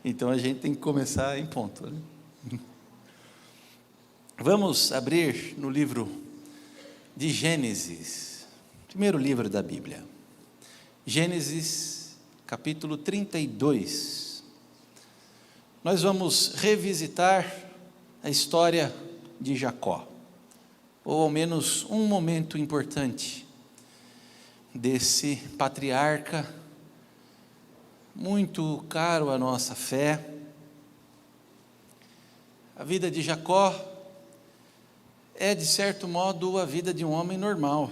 Então a gente tem que começar em ponto, né? Vamos abrir no livro de Gênesis, primeiro livro da Bíblia. Gênesis, capítulo 32. Nós vamos revisitar a história de Jacó, ou ao menos um momento importante desse patriarca muito caro à nossa fé. A vida de Jacó é, de certo modo, a vida de um homem normal,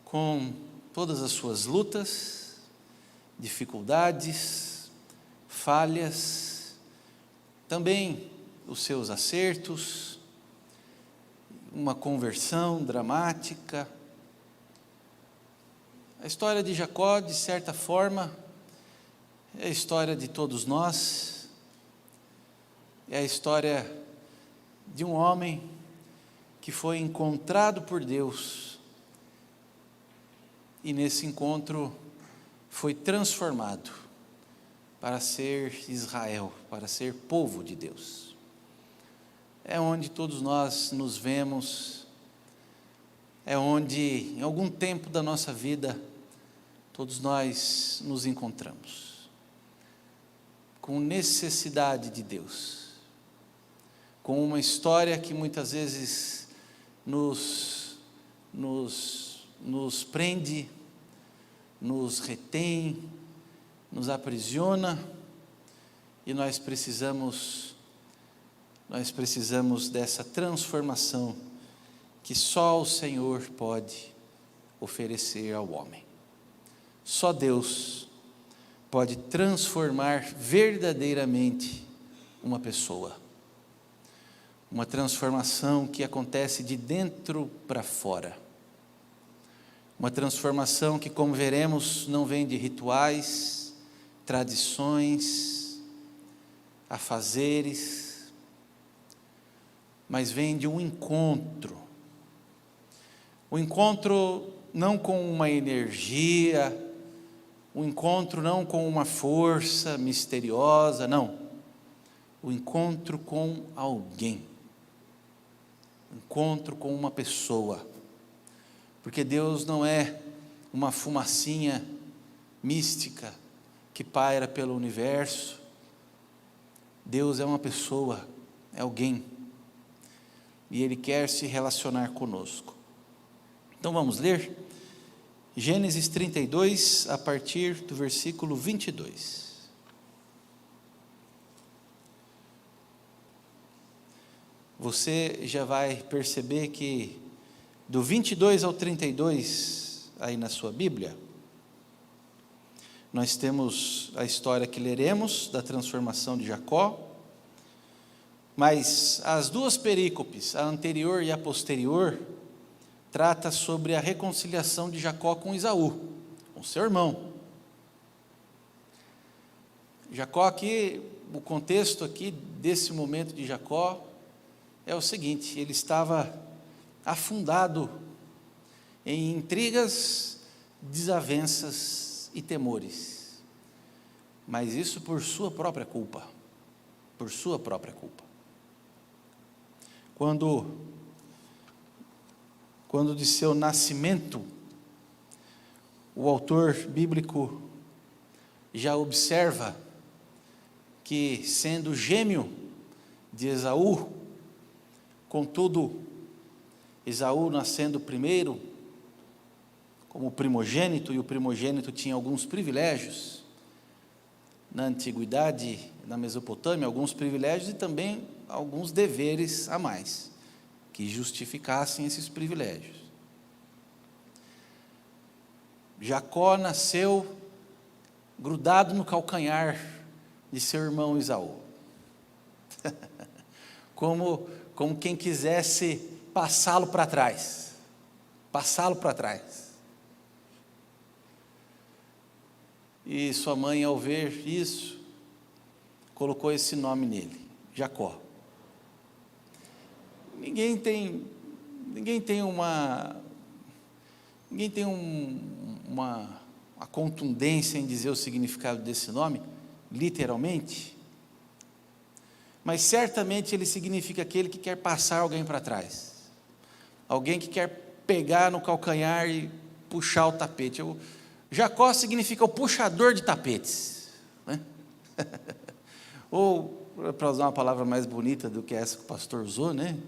com todas as suas lutas, dificuldades, falhas, também os seus acertos, uma conversão dramática. A história de Jacó, de certa forma, é a história de todos nós, é a história de um homem que foi encontrado por Deus e nesse encontro foi transformado para ser Israel, para ser povo de Deus. É onde todos nós nos vemos, é onde em algum tempo da nossa vida todos nós nos encontramos, com necessidade de Deus, com uma história que muitas vezes nos prende, nos retém, nos aprisiona, e nós precisamos dessa transformação que só o Senhor pode oferecer ao homem. Só Deus pode transformar verdadeiramente uma pessoa. Uma transformação que acontece de dentro para fora. Uma transformação que, como veremos, não vem de rituais, tradições, afazeres, mas vem de um encontro. O encontro não com uma energia, o encontro não com uma força misteriosa, não. O encontro com alguém. Encontro com uma pessoa, porque Deus não é uma fumacinha mística que paira pelo universo. Deus é uma pessoa, é alguém, e Ele quer se relacionar conosco. Então vamos ler Gênesis 32, a partir do versículo 22. Você já vai perceber que do 22 ao 32, aí na sua Bíblia, nós temos a história que leremos da transformação de Jacó, mas as duas perícopes, a anterior e a posterior, trata sobre a reconciliação de Jacó com Esaú, com seu irmão. Jacó aqui, o contexto aqui desse momento de Jacó é o seguinte: ele estava afundado em intrigas, desavenças e temores, mas isso por sua própria culpa, Quando de seu nascimento, o autor bíblico já observa que, sendo gêmeo de Esaú, contudo, Esaú nascendo primeiro, como primogênito, e o primogênito tinha alguns privilégios, na antiguidade, na Mesopotâmia, alguns privilégios e também alguns deveres a mais, que justificassem esses privilégios. Jacó nasceu grudado no calcanhar de seu irmão Esaú, como quem quisesse passá-lo para trás, E sua mãe, ao ver isso, colocou esse nome nele, Jacó. Ninguém tem uma contundência em dizer o significado desse nome, literalmente, mas certamente ele significa aquele que quer passar alguém para trás, alguém que quer pegar no calcanhar e puxar o tapete. Jacó significa o puxador de tapetes, né? Ou, para usar uma palavra mais bonita do que essa que o pastor usou, né?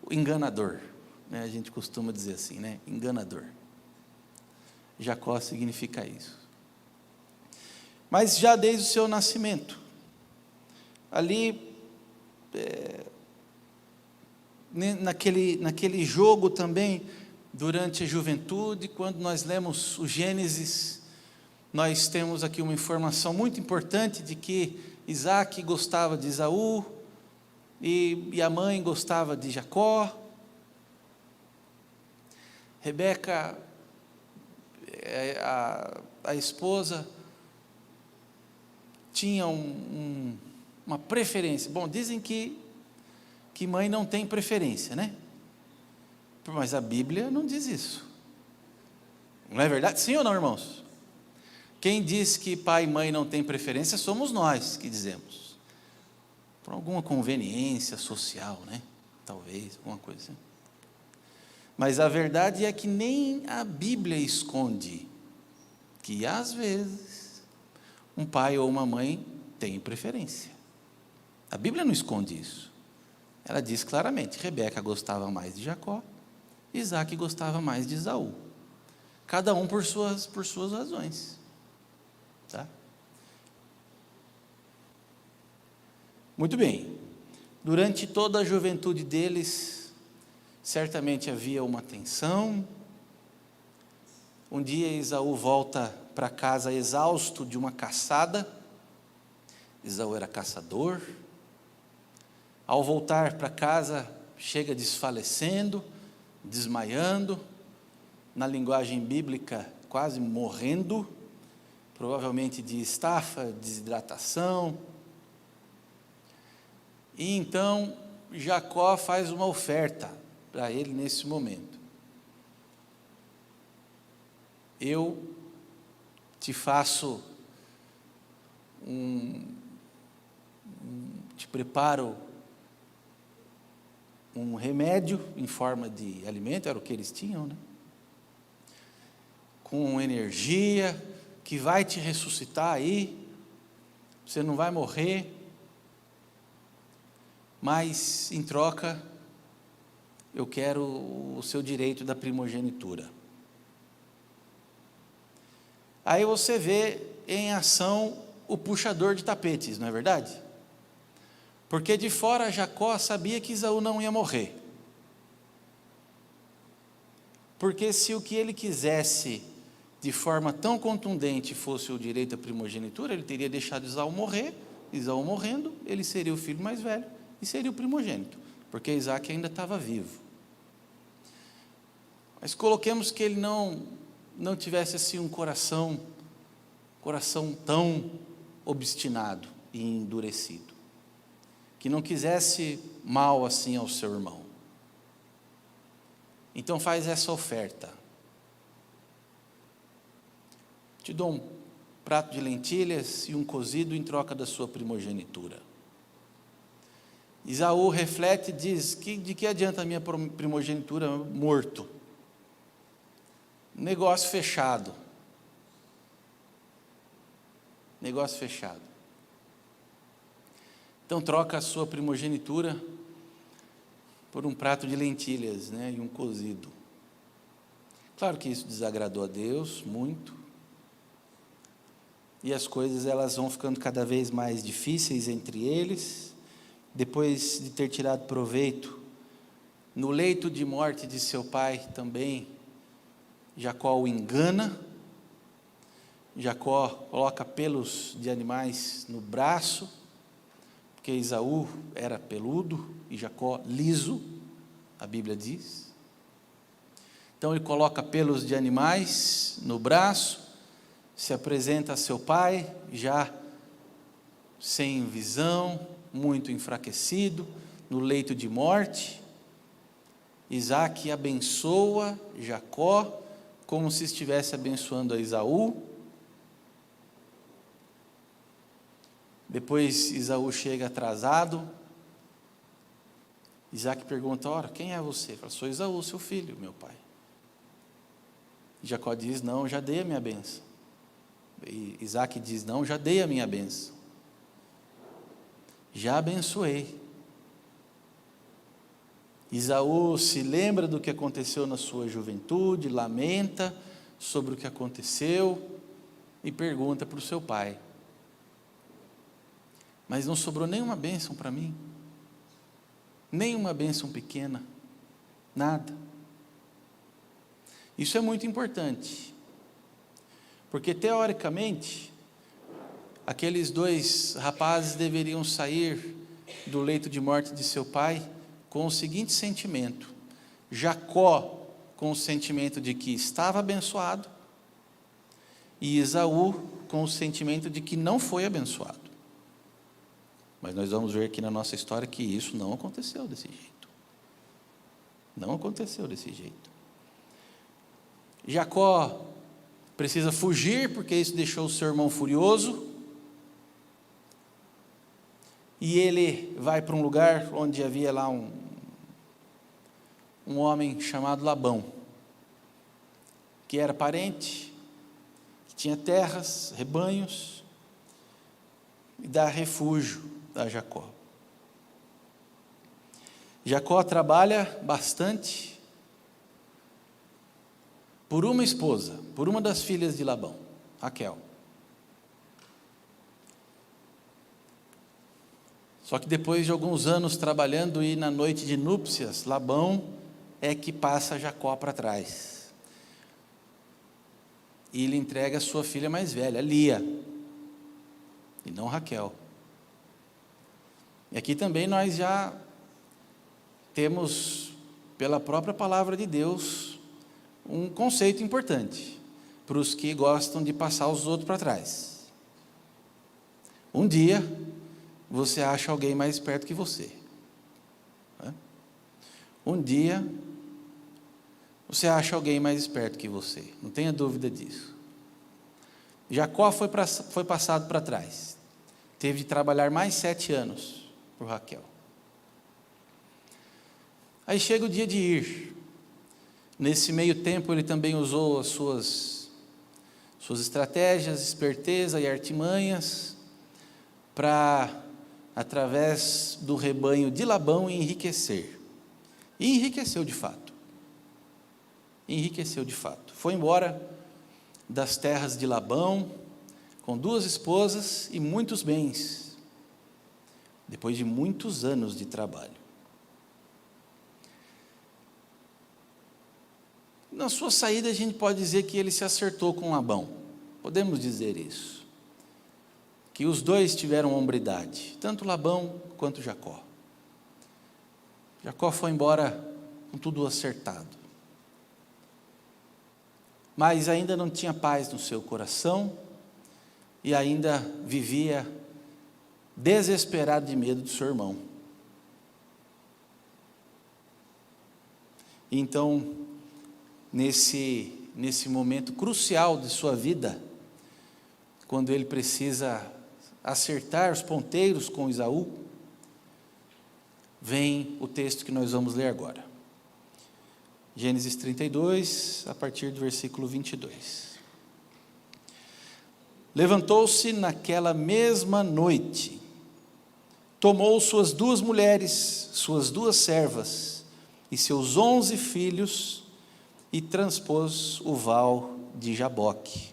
O enganador, né? A gente costuma dizer assim, né? Enganador. Jacó significa isso. Mas já desde o seu nascimento, ali, naquele jogo também, durante a juventude, quando nós lemos o Gênesis, nós temos aqui uma informação muito importante de que Isaac gostava de Esaú, e a mãe gostava de Jacó. Rebeca, a esposa, tinha uma preferência. Bom, dizem que mãe não tem preferência, né? Mas a Bíblia não diz isso. Não é verdade? Sim ou não, irmãos? Quem diz que pai e mãe não têm preferência somos nós que dizemos. Por alguma conveniência social, né? Talvez, alguma coisa assim. Mas a verdade é que nem a Bíblia esconde que, às vezes, um pai ou uma mãe tem preferência. A Bíblia não esconde isso. Ela diz claramente: Rebeca gostava mais de Jacó, Isaac gostava mais de Esaú. Cada um por suas razões. Tá? Muito bem. Durante toda a juventude deles, certamente havia uma tensão. Um dia Esaú volta para casa exausto de uma caçada. Esaú era caçador. Ao voltar para casa, chega desfalecendo, desmaiando, na linguagem bíblica, quase morrendo, provavelmente de estafa, desidratação. E então Jacó faz uma oferta para ele nesse momento. Eu te faço te preparo um remédio em forma de alimento, era o que eles tinham, né? Com energia, que vai te ressuscitar aí, você não vai morrer, mas em troca, eu quero o seu direito da primogenitura. Aí você vê em ação o puxador de tapetes, não é verdade? Porque de fora Jacó sabia que Esaú não ia morrer. Porque se o que ele quisesse de forma tão contundente fosse o direito à primogenitura, ele teria deixado Esaú morrer. Esaú morrendo, ele seria o filho mais velho e seria o primogênito, porque Isaac ainda estava vivo. Mas coloquemos que ele não tivesse assim um coração tão obstinado e endurecido, que não quisesse mal assim ao seu irmão. Então faz essa oferta: te dou um prato de lentilhas e um cozido em troca da sua primogenitura. Esaú reflete e diz: de que adianta a minha primogenitura morto? Negócio fechado. Negócio fechado. Então troca a sua primogenitura por um prato de lentilhas, né, e um cozido. Claro que isso desagradou a Deus muito. E as coisas elas vão ficando cada vez mais difíceis entre eles. Depois de ter tirado proveito, no leito de morte de seu pai também, Jacó o engana. Jacó coloca pelos de animais no braço, porque Esaú era peludo e Jacó liso, a Bíblia diz. Então ele coloca pelos de animais no braço, se apresenta a seu pai, já sem visão, muito enfraquecido, no leito de morte. Isaac abençoa Jacó, como se estivesse abençoando a Esaú. Depois Esaú chega atrasado. Isaac pergunta: ora, quem é você? Ele fala: sou Esaú, seu filho, meu pai. E Jacó diz: não, já dei a minha bênção. E Isaac diz: não, já dei a minha bênção. Já abençoei. Esaú se lembra do que aconteceu na sua juventude, lamenta sobre o que aconteceu e pergunta para o seu pai: mas não sobrou nenhuma bênção para mim? Nenhuma bênção pequena? Nada. Isso é muito importante, porque teoricamente, aqueles dois rapazes deveriam sair do leito de morte de seu pai com o seguinte sentimento: Jacó com o sentimento de que estava abençoado, e Esaú com o sentimento de que não foi abençoado. Mas nós vamos ver aqui na nossa história que isso não aconteceu desse jeito. Não aconteceu desse jeito. Jacó precisa fugir, porque isso deixou o seu irmão furioso. E ele vai para um lugar onde havia lá um homem chamado Labão, que era parente, que tinha terras, rebanhos, e dá refúgio a Jacó. Jacó trabalha bastante por uma esposa, por uma das filhas de Labão, Raquel. Só que depois de alguns anos trabalhando e na noite de núpcias, Labão é que passa Jacó para trás. E ele entrega a sua filha mais velha, Lia, e não Raquel. E aqui também nós já temos, pela própria palavra de Deus, um conceito importante para os que gostam de passar os outros para trás. Um dia você acha alguém mais esperto que você. Um dia você acha alguém mais esperto que você, não tenha dúvida disso. Jacó foi passado para trás, teve de trabalhar mais 7 anos por Raquel. Aí chega o dia de ir. Nesse meio tempo ele também usou as suas estratégias, esperteza e artimanhas para, através do rebanho de Labão, enriquecer. E enriqueceu de fato. Enriqueceu de fato. Foi embora das terras de Labão com 2 esposas e muitos bens, depois de muitos anos de trabalho. Na sua saída a gente pode dizer que ele se acertou com Labão. Podemos dizer isso. Que os dois tiveram hombridade, tanto Labão quanto Jacó. Jacó foi embora com tudo acertado. Mas ainda não tinha paz no seu coração e ainda vivia desesperado de medo do seu irmão. Então, nesse momento crucial de sua vida, quando ele precisa acertar os ponteiros com Esaú, vem o texto que nós vamos ler agora. Gênesis 32, a partir do versículo 22. Levantou-se naquela mesma noite, tomou suas 2 mulheres, suas 2 servas e seus 11 filhos e transpôs o val de Jaboque.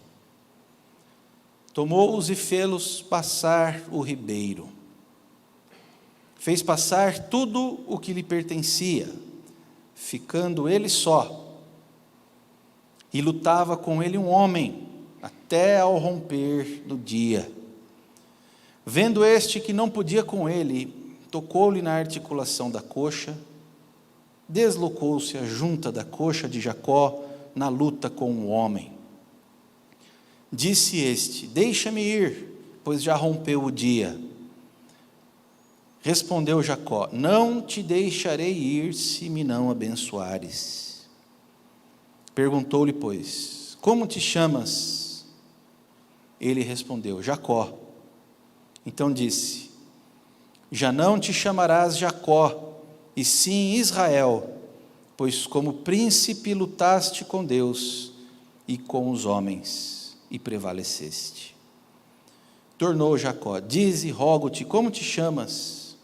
Tomou-os e fê-los passar o ribeiro. Fez passar tudo o que lhe pertencia, ficando ele só. E lutava com ele um homem, até ao romper do dia. Vendo este que não podia com ele, tocou-lhe na articulação da coxa, deslocou-se a junta da coxa de Jacó na luta com o homem. Disse este: deixa-me ir, pois já rompeu o dia. Respondeu Jacó: não te deixarei ir, se me não abençoares. Perguntou-lhe, pois: como te chamas? Ele respondeu: Jacó. Então disse: já não te chamarás Jacó, e sim Israel, pois como príncipe lutaste com Deus e com os homens, e prevaleceste. Tornou Jacó: dize, rogo-te, como te chamas?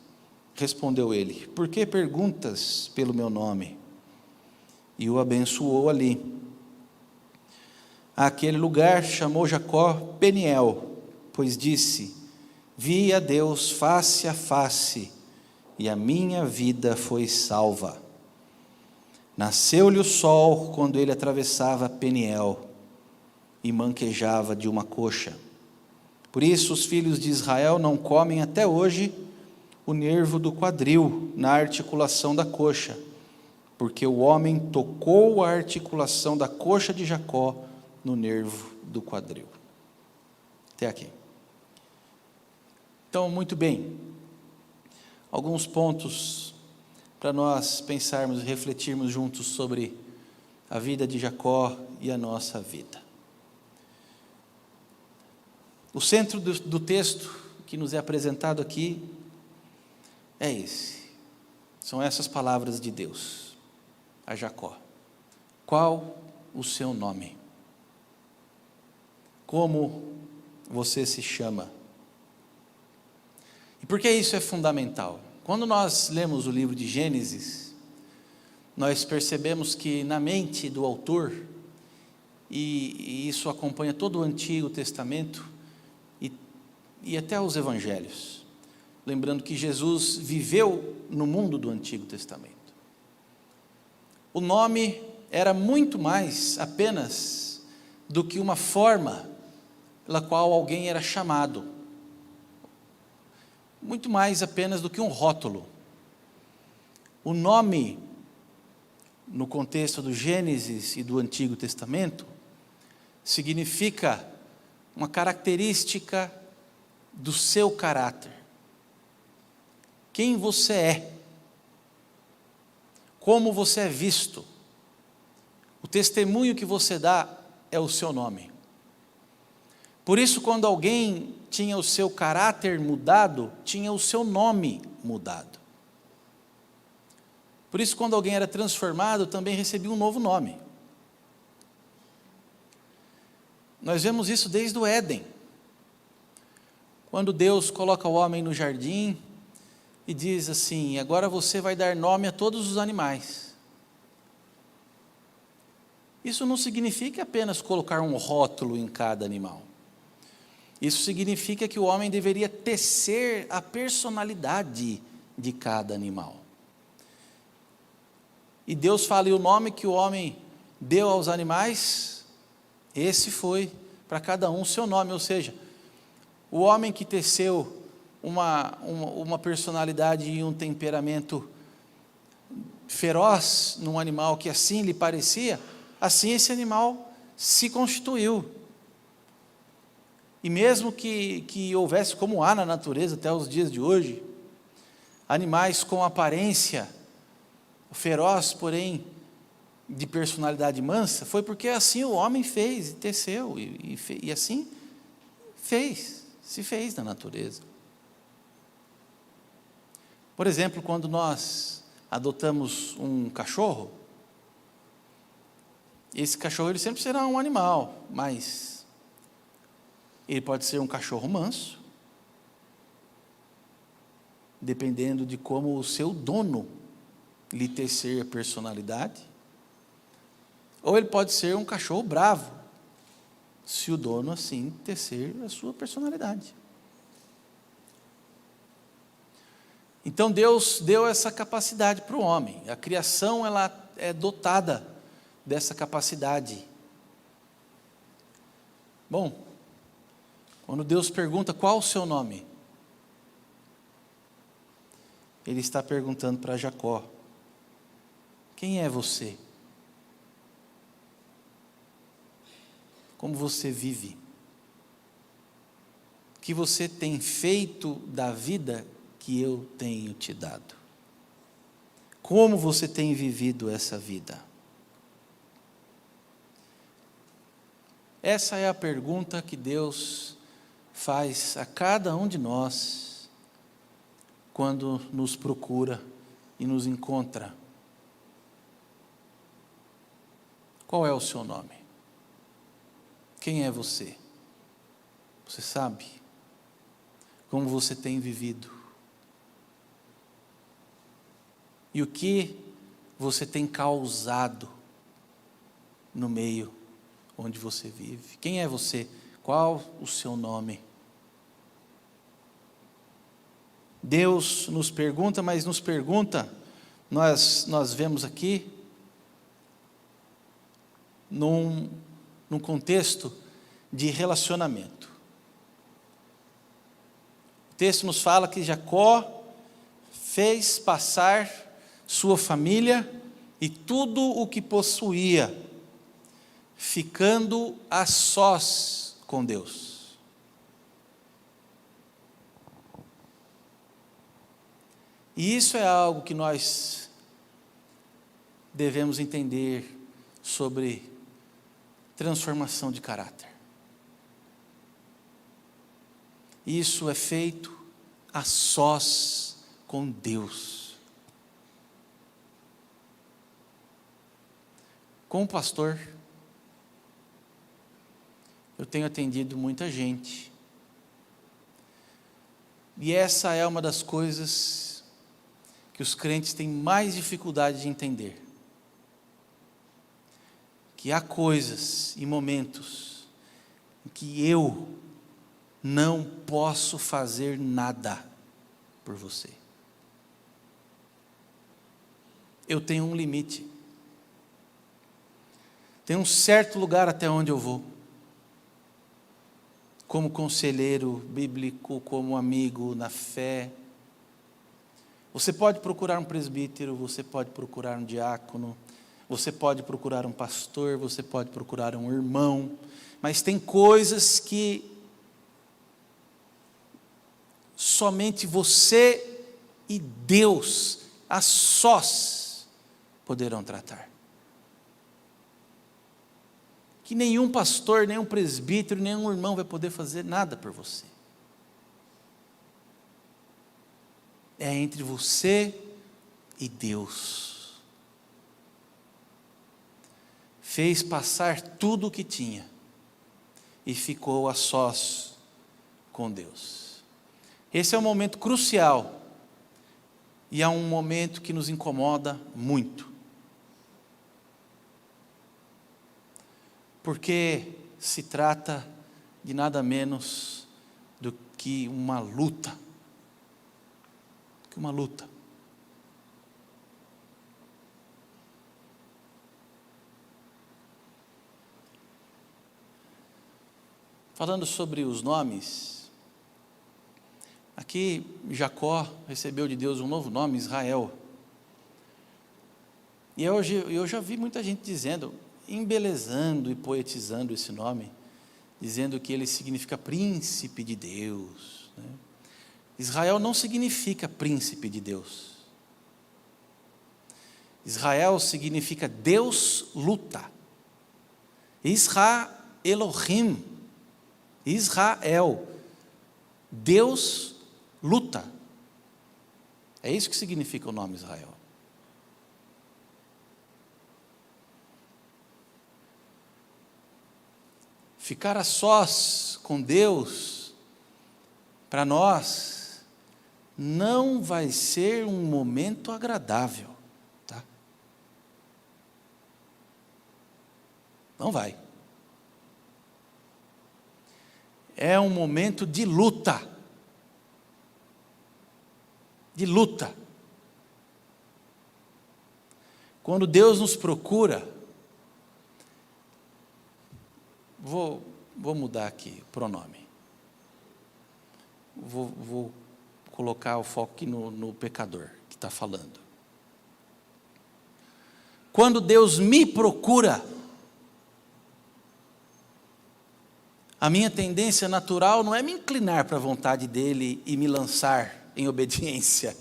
Respondeu ele: por que perguntas pelo meu nome? E o abençoou ali. Aquele lugar chamou Jacó Peniel, pois disse: vi a Deus face a face, e a minha vida foi salva. Nasceu-lhe o sol quando ele atravessava Peniel, e manquejava de uma coxa. Por isso os filhos de Israel não comem até hoje o nervo do quadril na articulação da coxa, porque o homem tocou a articulação da coxa de Jacó no nervo do quadril. Até aqui. Então, muito bem, alguns pontos para nós pensarmos e refletirmos juntos sobre a vida de Jacó e a nossa vida. O centro do texto que nos é apresentado aqui é esse. São essas palavras de Deus a Jacó. Qual o seu nome? Como você se chama? E por que isso é fundamental? Quando nós lemos o livro de Gênesis, nós percebemos que na mente do autor, e isso acompanha todo o Antigo Testamento e até os Evangelhos, lembrando que Jesus viveu no mundo do Antigo Testamento. O nome era muito mais apenas do que uma forma pela qual alguém era chamado, muito mais apenas do que um rótulo. O nome, no contexto do Gênesis e do Antigo Testamento, significa uma característica do seu caráter. Quem você é, como você é visto, o testemunho que você dá é o seu nome. Por isso, quando alguém tinha o seu caráter mudado, tinha o seu nome mudado. Por isso, quando alguém era transformado, também recebia um novo nome. Nós vemos isso desde o Éden. Quando Deus coloca o homem no jardim e diz assim: agora você vai dar nome a todos os animais. Isso não significa apenas colocar um rótulo em cada animal. Isso significa que o homem deveria tecer a personalidade de cada animal. E Deus fala: e o nome que o homem deu aos animais, esse foi para cada um o seu nome. Ou seja, o homem que teceu uma personalidade e um temperamento feroz num animal que assim lhe parecia, assim esse animal se constituiu. E mesmo que houvesse, como há na natureza até os dias de hoje, animais com aparência feroz, porém de personalidade mansa, foi porque assim o homem fez e teceu, e assim se fez na natureza. Por exemplo, quando nós adotamos um cachorro, esse cachorro ele sempre será um animal, mas ele pode ser um cachorro manso, dependendo de como o seu dono lhe tecer a personalidade, ou ele pode ser um cachorro bravo, se o dono assim tecer a sua personalidade. Então Deus deu essa capacidade para o homem. A criação ela é dotada dessa capacidade. Bom, quando Deus pergunta qual o seu nome, Ele está perguntando para Jacó: quem é você? Como você vive? O que você tem feito da vida que eu tenho te dado? Como você tem vivido essa vida? Essa é a pergunta que Deus faz a cada um de nós quando nos procura e nos encontra. Qual é o seu nome? Quem é você? Você sabe? Como você tem vivido? E o que você tem causado no meio onde você vive? Quem é você? Qual o seu nome? Deus nos pergunta, mas nos pergunta, nós vemos aqui, num contexto de relacionamento. O texto nos fala que Jacó fez passar sua família e tudo o que possuía, ficando a sós com Deus. E isso é algo que nós devemos entender sobre transformação de caráter. Isso é feito a sós com Deus. Como pastor, eu tenho atendido muita gente. E essa é uma das coisas que os crentes têm mais dificuldade de entender. Que há coisas e momentos em que eu não posso fazer nada por você. Eu tenho um limite. Tem um certo lugar até onde eu vou. Como conselheiro bíblico, como amigo na fé. Você pode procurar um presbítero, você pode procurar um diácono, você pode procurar um pastor, você pode procurar um irmão, mas tem coisas que somente você e Deus, a sós, poderão tratar. Que nenhum pastor, nenhum presbítero, nenhum irmão vai poder fazer nada por você. É entre você e Deus. Fez passar tudo o que tinha e ficou a sós com Deus. Esse é um momento crucial e é um momento que nos incomoda muito. Porque se trata de nada menos do que uma luta. Uma luta. Falando sobre os nomes, aqui Jacó recebeu de Deus um novo nome, Israel. E eu já vi muita gente dizendo, embelezando e poetizando esse nome, dizendo que ele significa príncipe de Deus, né? Israel não significa príncipe de Deus. Israel significa Deus luta. Isra Elohim. Israel. Deus luta. É isso que significa o nome Israel. Ficar a sós com Deus, para nós, não vai ser um momento agradável, tá? Não vai. É um momento de luta. De luta. Quando Deus nos procura, vou mudar aqui o pronome. Vou colocar o foco aqui no pecador que está falando. Quando Deus me procura, a minha tendência natural não é me inclinar para a vontade dEle e me lançar em obediência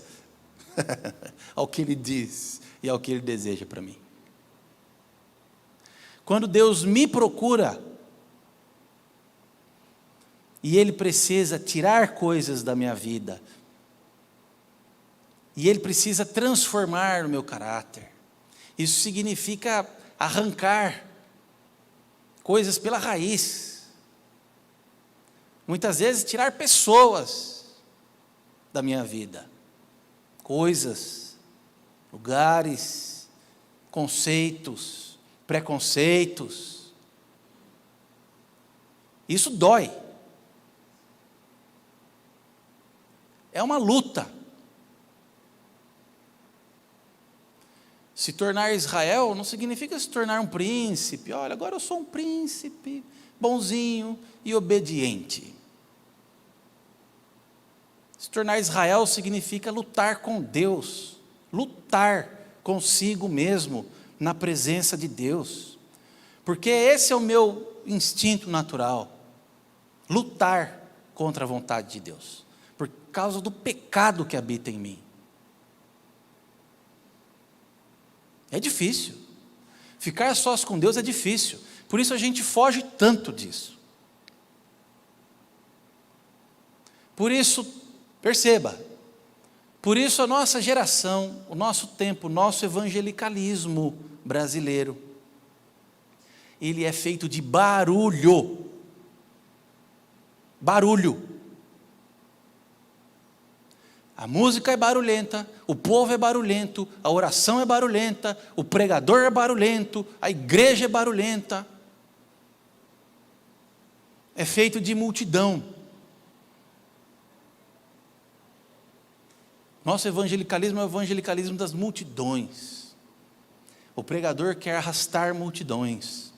ao que Ele diz e ao que Ele deseja para mim. Quando Deus me procura, E Ele precisa tirar coisas da minha vida. E Ele precisa transformar o meu caráter. Isso significa arrancar coisas pela raiz. Muitas vezes tirar pessoas da minha vida. Coisas, lugares, conceitos, preconceitos. Isso dói. É uma luta. Se tornar Israel não significa se tornar um príncipe. Olha, agora eu sou um príncipe bonzinho e obediente. Se tornar Israel significa lutar com Deus, lutar consigo mesmo na presença de Deus, porque esse é o meu instinto natural, lutar contra a vontade de Deus, por causa do pecado que habita em mim. É difícil, ficar sós com Deus é difícil, por isso a gente foge tanto disso. Por isso, perceba, por isso a nossa geração, o nosso tempo, o nosso evangelicalismo brasileiro, ele é feito de barulho. Barulho. A música é barulhenta, o povo é barulhento, a oração é barulhenta, o pregador é barulhento, a igreja é barulhenta. É feito de multidão. Nosso evangelicalismo é o evangelicalismo das multidões. O pregador quer arrastar multidões.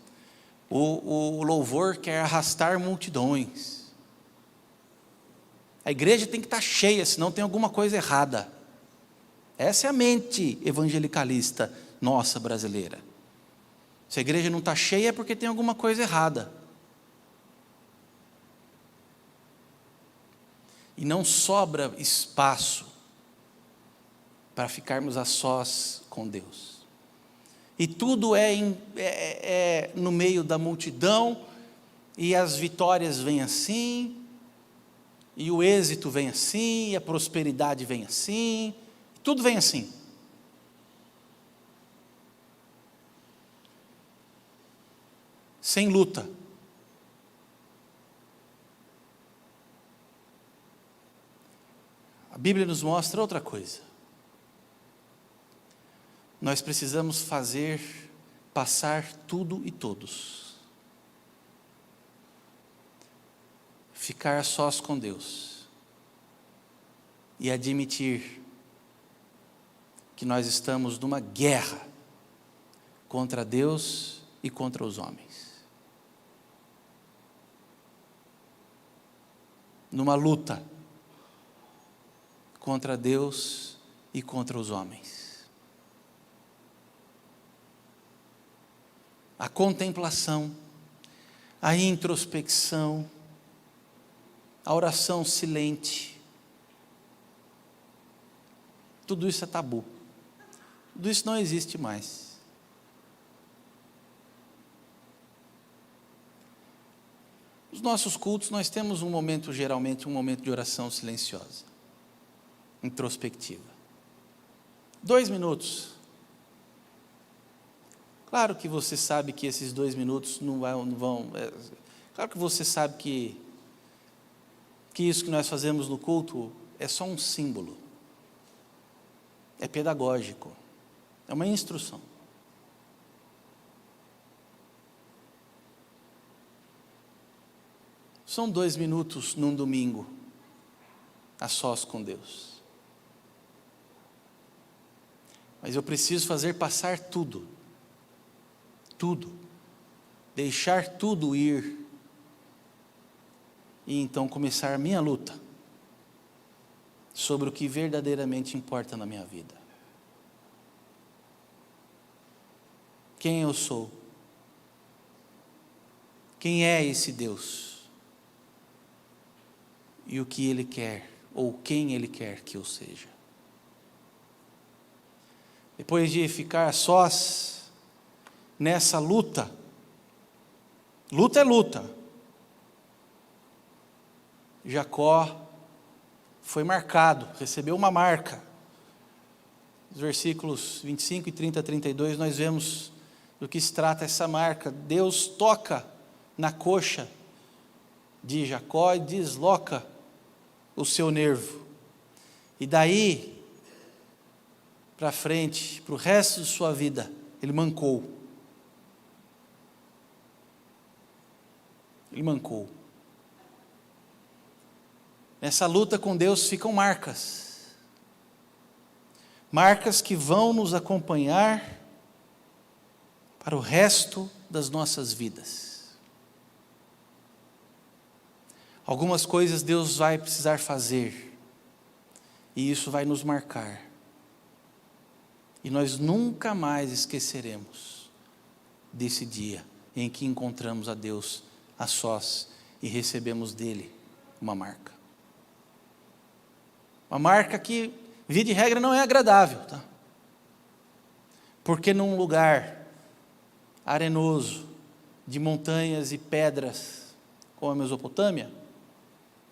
O louvor quer arrastar multidões. A igreja tem que estar cheia, senão tem alguma coisa errada. Essa é a mente evangelicalista nossa brasileira. Se a igreja não está cheia é porque tem alguma coisa errada. E não sobra espaço para ficarmos a sós com Deus. E tudo é no meio da multidão, e as vitórias vêm assim, e o êxito vem assim, e a prosperidade vem assim, tudo vem assim. Sem luta. A Bíblia nos mostra outra coisa. Nós precisamos passar tudo e todos. Ficar a sós com Deus. E admitir que nós estamos numa guerra contra Deus e contra os homens. Numa luta contra Deus e contra os homens. A contemplação, a introspecção, a oração silente, tudo isso é tabu, tudo isso não existe mais. Nos nossos cultos nós temos geralmente um momento de oração silenciosa, introspectiva, 2 minutos. Claro que você sabe que esses 2 minutos não vão. Claro que você sabe que isso que nós fazemos no culto é só um símbolo. É pedagógico. É uma instrução. São 2 minutos num domingo, a sós com Deus. Mas eu preciso fazer passar tudo. Tudo, deixar tudo ir, e então começar a minha luta, sobre o que verdadeiramente importa na minha vida. Quem eu sou? Quem é esse Deus? E o que Ele quer, ou quem Ele quer que eu seja? Depois de ficar a sós, nessa luta, luta é luta, Jacó foi marcado, recebeu uma marca. Nos versículos 25 e 30 a 32, nós vemos do que se trata essa marca. Deus toca na coxa de Jacó e desloca o seu nervo. E daí para frente, para o resto de sua vida, ele mancou. Ele mancou. Nessa luta com Deus ficam marcas. Marcas que vão nos acompanhar para o resto das nossas vidas. Algumas coisas Deus vai precisar fazer, e isso vai nos marcar. E nós nunca mais esqueceremos desse dia em que encontramos a Deus a sós e recebemos dele uma marca. Uma marca que, via de regra, não é agradável, tá? Porque num lugar arenoso, de montanhas e pedras, como a Mesopotâmia,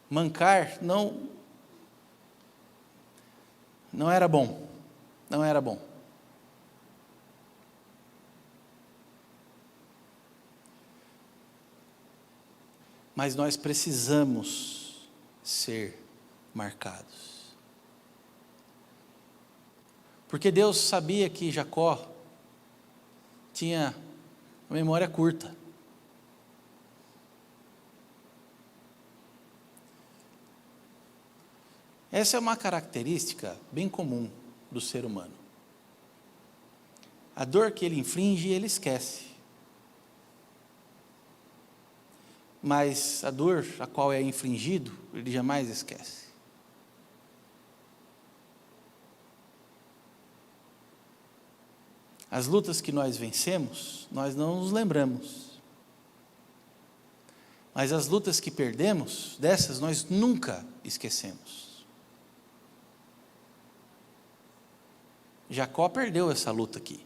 mancar não era bom, não era bom. Mas nós precisamos ser marcados. Porque Deus sabia que Jacó tinha uma memória curta. Essa é uma característica bem comum do ser humano. A dor que ele inflige, ele esquece. Mas a dor a qual é infligido, ele jamais esquece. As lutas que nós vencemos, nós não nos lembramos. Mas as lutas que perdemos, dessas nós nunca esquecemos. Jacó perdeu essa luta aqui.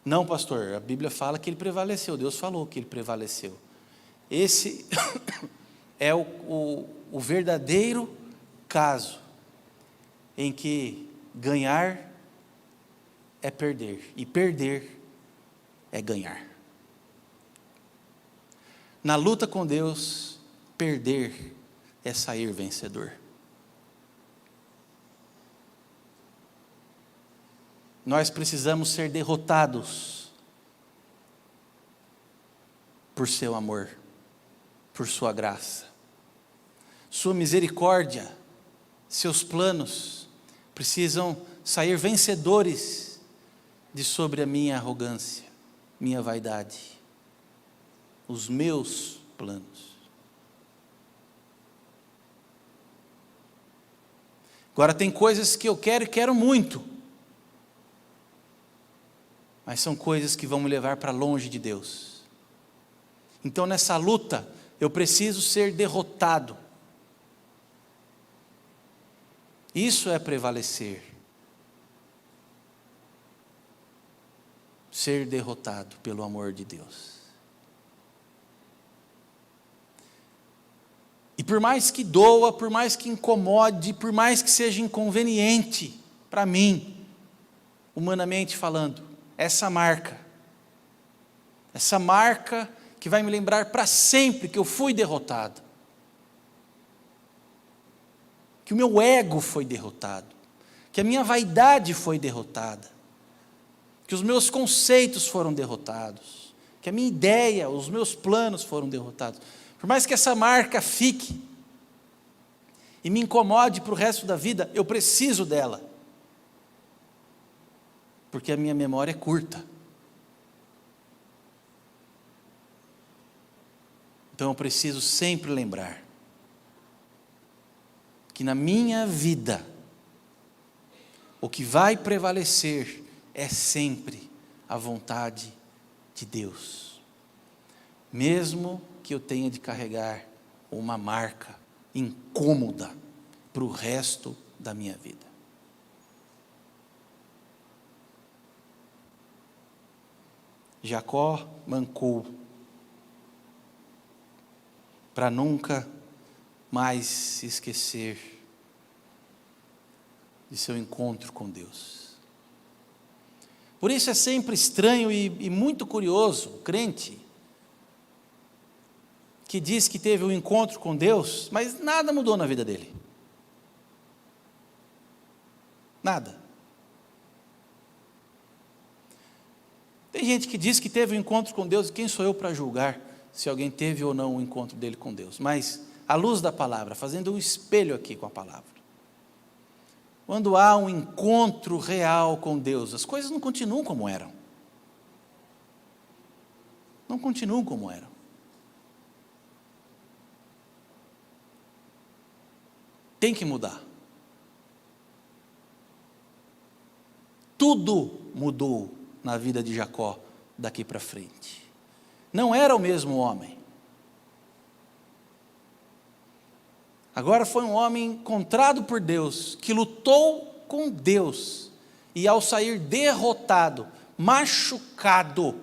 Não, pastor, a Bíblia fala que ele prevaleceu, Deus falou que ele prevaleceu. Esse é o verdadeiro caso em que ganhar é perder e perder é ganhar. Na luta com Deus, perder é sair vencedor. Nós precisamos ser derrotados por seu amor, por sua graça, sua misericórdia, seus planos precisam sair vencedores de sobre a minha arrogância, minha vaidade, os meus planos. Agora tem coisas que eu quero e quero muito, mas são coisas que vão me levar para longe de Deus. Então nessa luta, eu preciso ser derrotado. Isso é prevalecer. Ser derrotado pelo amor de Deus. E por mais que doa, por mais que incomode, por mais que seja inconveniente para mim, humanamente falando, essa marca que vai me lembrar para sempre que eu fui derrotado, que o meu ego foi derrotado, que a minha vaidade foi derrotada, que os meus conceitos foram derrotados, que a minha ideia, os meus planos foram derrotados. Por mais que essa marca fique e me incomode para o resto da vida, eu preciso dela, porque a minha memória é curta. Então eu preciso sempre lembrar que na minha vida o que vai prevalecer é sempre a vontade de Deus, mesmo que eu tenha de carregar uma marca incômoda para o resto da minha vida. Jacó mancou. para nunca mais se esquecer de seu encontro com Deus. Por isso é sempre estranho e muito curioso o crente que diz que teve um encontro com Deus, mas nada mudou na vida dele. Nada. Tem gente que diz que teve um encontro com Deus, e quem sou eu para julgar se alguém teve ou não o encontro dele com Deus? Mas, à luz da palavra, fazendo um espelho aqui com a palavra, quando há um encontro real com Deus, as coisas não continuam como eram. Não continuam como eram. Tem que mudar. Tudo mudou na vida de Jacó daqui para frente. Não era o mesmo homem. Agora foi um homem encontrado por Deus, que lutou com Deus, e ao sair derrotado, machucado,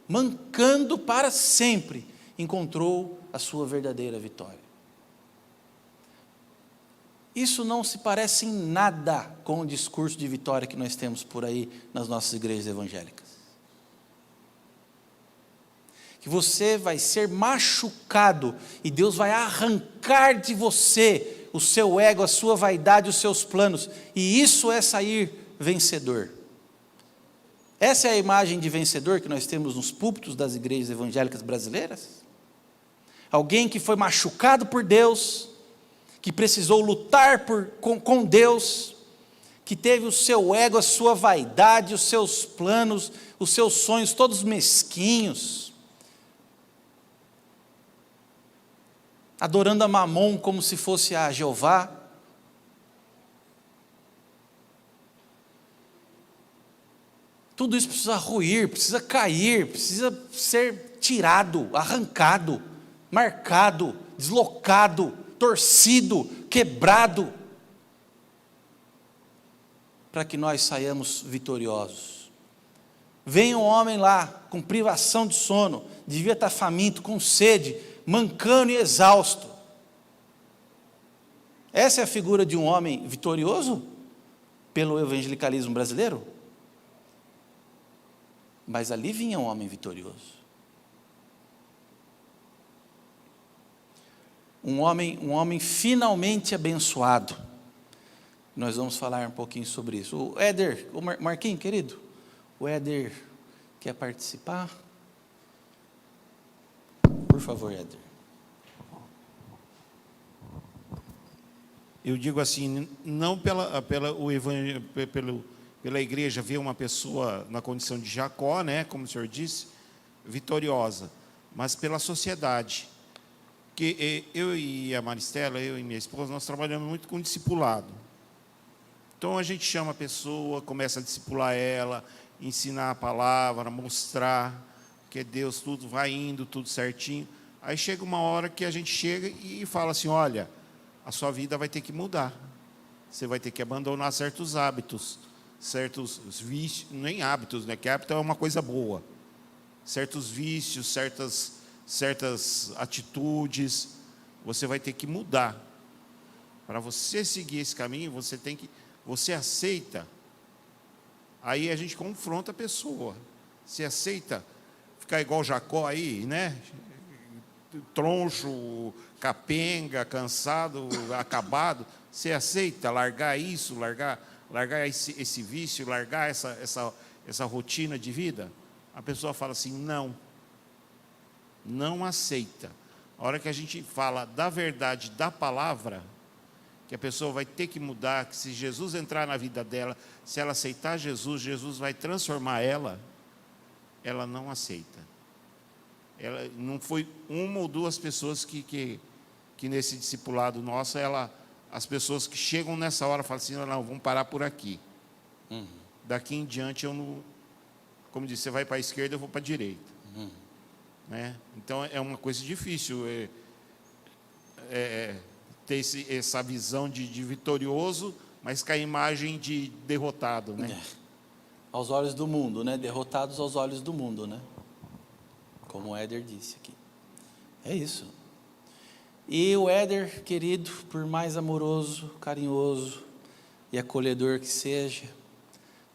mancando para sempre, encontrou a sua verdadeira vitória. Isso não se parece em nada com o discurso de vitória que nós temos por aí nas nossas igrejas evangélicas. Que você vai ser machucado e Deus vai arrancar de você o seu ego, a sua vaidade, os seus planos, e isso é sair vencedor. Essa é a imagem de vencedor que nós temos nos púlpitos das igrejas evangélicas brasileiras? Alguém que foi machucado por Deus, que precisou lutar com Deus, que teve o seu ego, a sua vaidade, os seus planos, os seus sonhos todos mesquinhos, adorando a Mamon como se fosse a Jeová. Tudo isso precisa ruir, precisa cair, precisa ser tirado, arrancado, marcado, deslocado, torcido, quebrado, para que nós saiamos vitoriosos. Vem um homem lá, com privação de sono, devia estar faminto, com sede, mancando e exausto. Essa é a figura de um homem vitorioso pelo evangelicalismo brasileiro? Mas ali vinha um homem vitorioso. Um homem finalmente abençoado. Nós vamos falar um pouquinho sobre isso. O Éder, o Marquinhos, querido, o Éder quer participar? Por favor, Éder. Eu digo assim, não pela igreja ver uma pessoa na condição de Jacó, né, como o senhor disse, vitoriosa, mas pela sociedade. Que eu e a Maristela, eu e minha esposa, nós trabalhamos muito com discipulado. Então a gente chama a pessoa, começa a discipular ela, ensinar a palavra, mostrar que é Deus, tudo vai indo, tudo certinho. Aí chega uma hora que a gente chega e fala assim, olha, a sua vida vai ter que mudar. Você vai ter que abandonar certos hábitos, certos vícios, nem hábitos, né? Que hábito é uma coisa boa. Certos vícios, certas atitudes, você vai ter que mudar. Para você seguir esse caminho, você aceita. Aí a gente confronta a pessoa. Você aceita ficar igual Jacó aí, né? Troncho, capenga, cansado, acabado. Você aceita largar isso, largar esse vício, largar essa rotina de vida? A pessoa fala assim, não aceita. A hora que a gente fala da verdade da palavra, que a pessoa vai ter que mudar, que se Jesus entrar na vida dela, se ela aceitar Jesus, Jesus vai transformar ela não aceita. Ela não foi uma ou duas pessoas que nesse discipulado nosso, as pessoas que chegam nessa hora falam assim, não, vamos parar por aqui. Daqui em diante eu não, como disse, você vai para a esquerda, eu vou para a direita. Né? Então é uma coisa difícil ter essa visão de vitorioso, mas com a imagem de derrotado, né? Aos olhos do mundo, né? Derrotados aos olhos do mundo, né? Como o Éder disse aqui. É isso. E o Éder, querido, por mais amoroso, carinhoso e acolhedor que seja,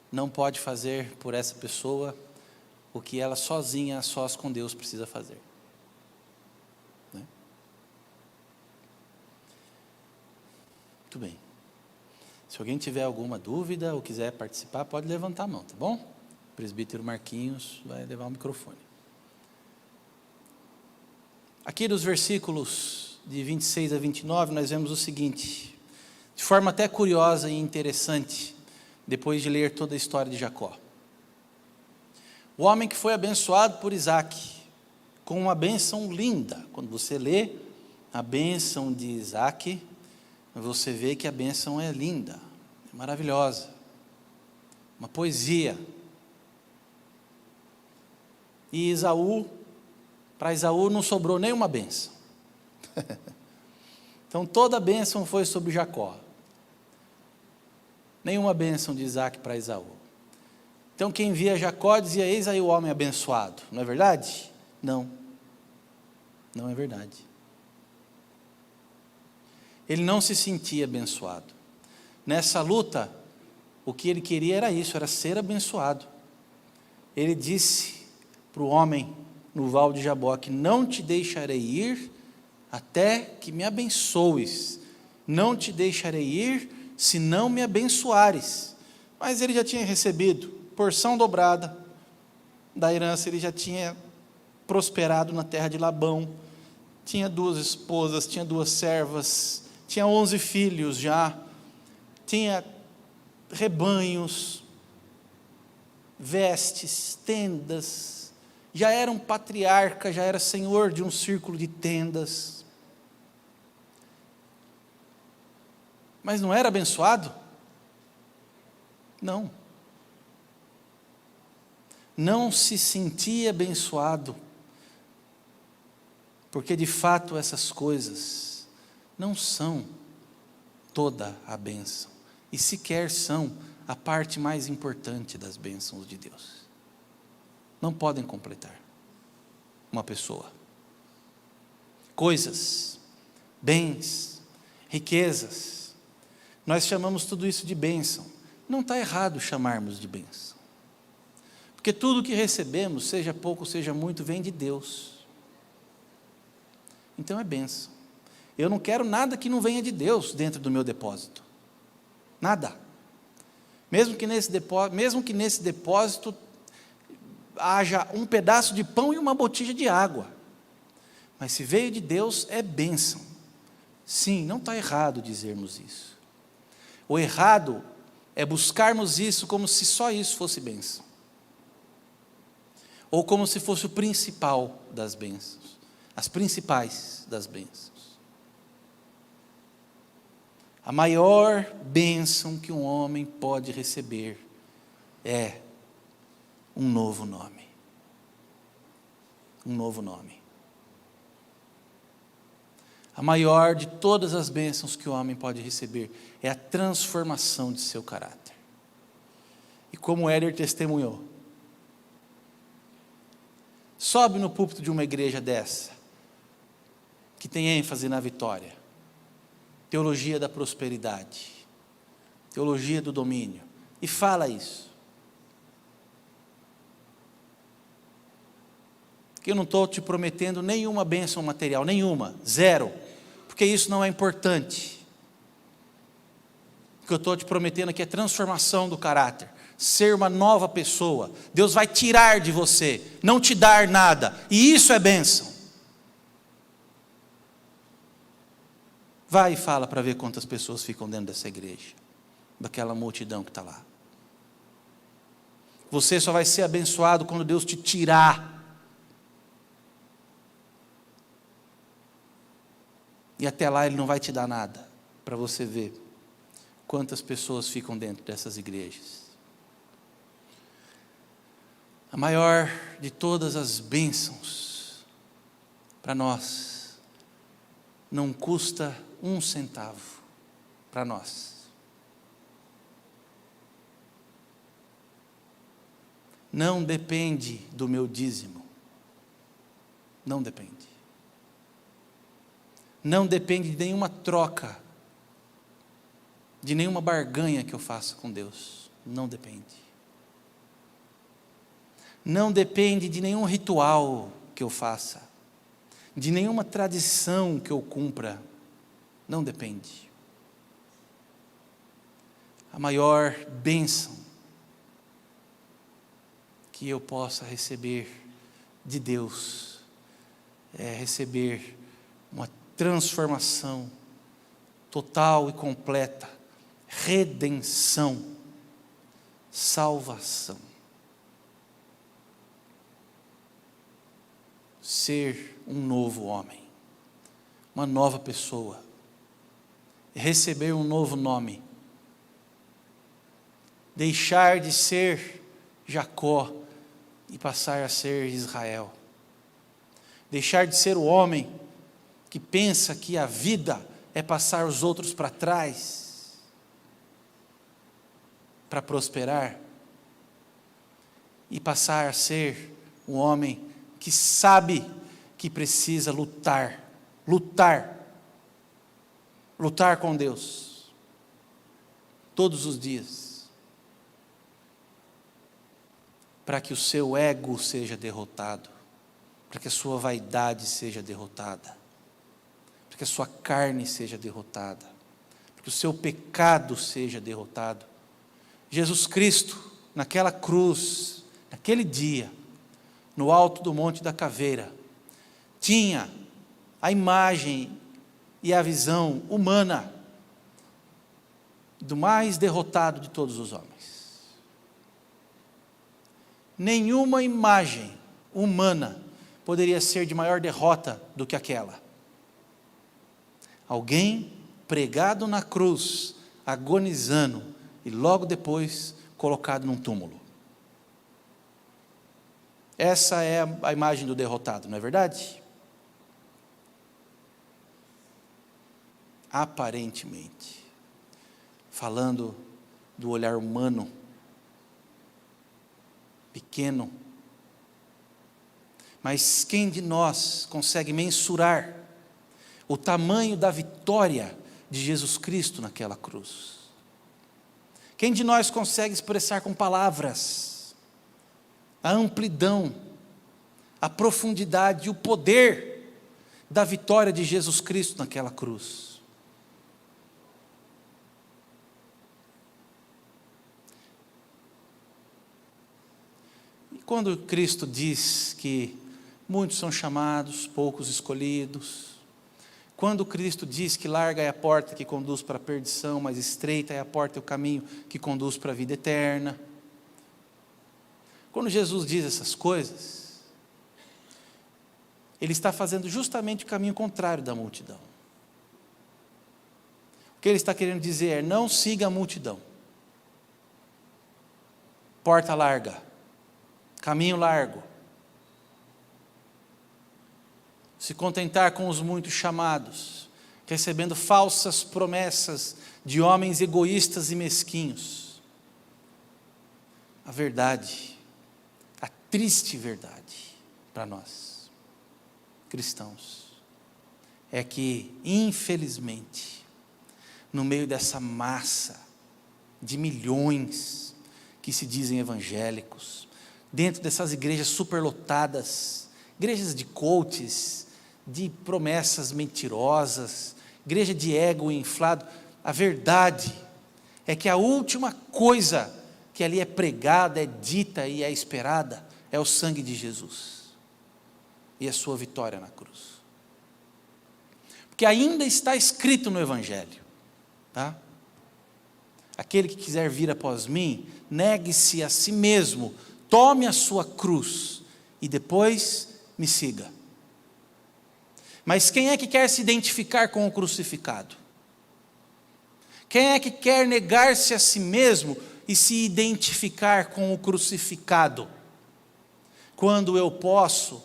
não pode fazer por essa pessoa o que ela sozinha, a sós com Deus, precisa fazer. Né? Muito bem. Se alguém tiver alguma dúvida ou quiser participar, pode levantar a mão, tá bom? O presbítero Marquinhos vai levar o microfone. Aqui nos versículos de 26 a 29, nós vemos o seguinte, de forma até curiosa e interessante, depois de ler toda a história de Jacó. O homem que foi abençoado por Isaac, com uma bênção linda. Quando você lê a bênção de Isaac, você vê que a bênção é linda, é maravilhosa, uma poesia. E para Esaú não sobrou nenhuma bênção. Então toda a bênção foi sobre Jacó. Nenhuma bênção de Isaac para Esaú. Então quem via Jacó dizia, eis aí o homem abençoado. Não é verdade? Não. Não é verdade. Ele não se sentia abençoado. Nessa luta, o que ele queria era isso, era ser abençoado. Ele disse para o homem no val de Jaboque, não te deixarei ir até que me abençoes. Não te deixarei ir se não me abençoares. Mas ele já tinha recebido porção dobrada da herança, ele já tinha prosperado na terra de Labão, tinha 2 esposas, tinha 2 servas, tinha 11 filhos já, tinha rebanhos, vestes, tendas, já era um patriarca, já era senhor de um círculo de tendas. Mas não era abençoado? Não. Não se sentia abençoado, porque de fato essas coisas não são toda a bênção, e sequer são a parte mais importante das bênçãos de Deus. Não podem completar uma pessoa. Coisas, bens, riquezas, nós chamamos tudo isso de bênção. Não está errado chamarmos de bênção, porque tudo que recebemos, seja pouco, seja muito, vem de Deus. Então é bênção. Eu não quero nada que não venha de Deus dentro do meu depósito. Nada. Mesmo que nesse depósito haja um pedaço de pão e uma botija de água. Mas se veio de Deus, é bênção. Sim, não está errado dizermos isso. O errado é buscarmos isso como se só isso fosse bênção. Ou como se fosse o principal das bênçãos. As principais das bênçãos. A maior bênção que um homem pode receber é um novo nome. Um novo nome. A maior de todas as bênçãos que o homem pode receber é a transformação de seu caráter. E como Éder testemunhou, sobe no púlpito de uma igreja dessa, que tem ênfase na vitória, teologia da prosperidade, teologia do domínio, e fala isso. Que eu não estou te prometendo nenhuma bênção material, nenhuma, zero, porque isso não é importante. O que eu estou te prometendo aqui é transformação do caráter, ser uma nova pessoa. Deus vai tirar de você, não te dar nada, e isso é bênção. Vai e fala para ver quantas pessoas ficam dentro dessa igreja, daquela multidão que está lá. Você só vai ser abençoado quando Deus te tirar. E até lá Ele não vai te dar nada, para você ver quantas pessoas ficam dentro dessas igrejas. A maior de todas as bênçãos para nós não custa 1 centavo para nós. Não depende do meu dízimo. Não depende. não depende de nenhuma troca, de nenhuma barganha que eu faça com Deus. Não depende. Não depende de nenhum ritual que eu faça, de nenhuma tradição que eu cumpra. Não depende. A maior bênção que eu possa receber de Deus é receber uma transformação total e completa, redenção, salvação. Ser um novo homem, uma nova pessoa, receber um novo nome, deixar de ser Jacó e passar a ser Israel, deixar de ser o homem que pensa que a vida é passar os outros para trás, para prosperar, e passar a ser um homem que sabe que precisa lutar com Deus, todos os dias, para que o seu ego seja derrotado, para que a sua vaidade seja derrotada, para que a sua carne seja derrotada, para que o seu pecado seja derrotado. Jesus Cristo, naquela cruz, naquele dia, no alto do Monte da Caveira, tinha a imagem e a visão humana do mais derrotado de todos os homens. Nenhuma imagem humana poderia ser de maior derrota do que aquela. Alguém pregado na cruz, agonizando, e logo depois colocado num túmulo. Essa é a imagem do derrotado, não é verdade? Aparentemente, falando do olhar humano, pequeno, mas quem de nós consegue mensurar o tamanho da vitória de Jesus Cristo naquela cruz? Quem de nós consegue expressar com palavras a amplidão, a profundidade e o poder da vitória de Jesus Cristo naquela cruz? E quando Cristo diz que muitos são chamados, poucos escolhidos, quando Cristo diz que larga é a porta que conduz para a perdição, mas estreita é a porta e o caminho que conduz para a vida eterna, quando Jesus diz essas coisas, Ele está fazendo justamente o caminho contrário da multidão. O que Ele está querendo dizer é: não siga a multidão. Porta larga, caminho largo. Se contentar com os muitos chamados, recebendo falsas promessas de homens egoístas e mesquinhos. A verdade, a triste verdade para nós, cristãos, é que, infelizmente, no meio dessa massa de milhões que se dizem evangélicos, dentro dessas igrejas superlotadas, igrejas de coaches, de promessas mentirosas, igreja de ego inflado, a verdade é que a última coisa que ali é pregada, é dita e é esperada, é o sangue de Jesus e a sua vitória na cruz. Porque ainda está escrito no Evangelho, tá? Aquele que quiser vir após mim, negue-se a si mesmo, tome a sua cruz e depois me siga. Mas quem é que quer se identificar com o crucificado? Quem é que quer negar-se a si mesmo e se identificar com o crucificado? Quando eu posso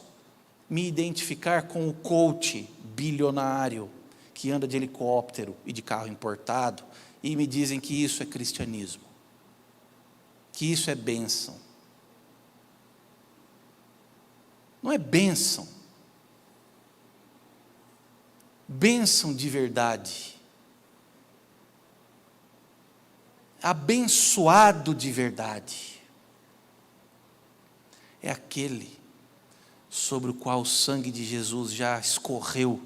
me identificar com o coach bilionário que anda de helicóptero e de carro importado e me dizem que isso é cristianismo, que isso é bênção. Não é bênção. Bênção de verdade, abençoado de verdade, é aquele sobre o qual o sangue de Jesus já escorreu